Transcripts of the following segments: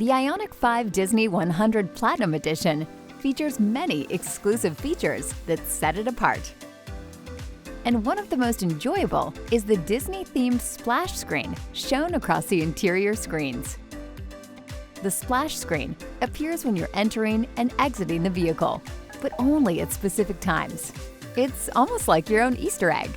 The IONIQ 5 Disney 100 Platinum Edition features many exclusive features that set it apart. And one of the most enjoyable is the Disney-themed splash screen shown across the interior screens. The splash screen appears when you're entering and exiting the vehicle, but only at specific times. It's almost like your own Easter egg.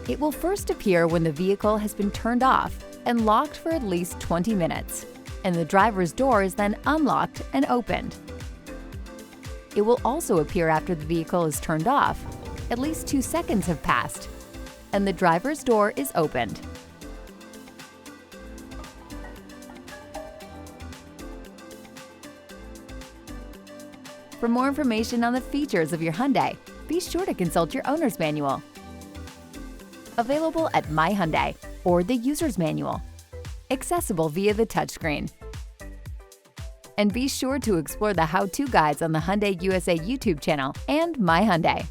It will first appear when the vehicle has been turned off and locked for at least 20 minutes, and the driver's door is then unlocked and opened. It will also appear after the vehicle is turned off, at least 2 seconds have passed, and the driver's door is opened. For more information on the features of your Hyundai, be sure to consult your owner's manual. Available at My Hyundai or the user's manual. Accessible via the touchscreen. And be sure to explore the how-to guides on the Hyundai USA YouTube channel and My Hyundai.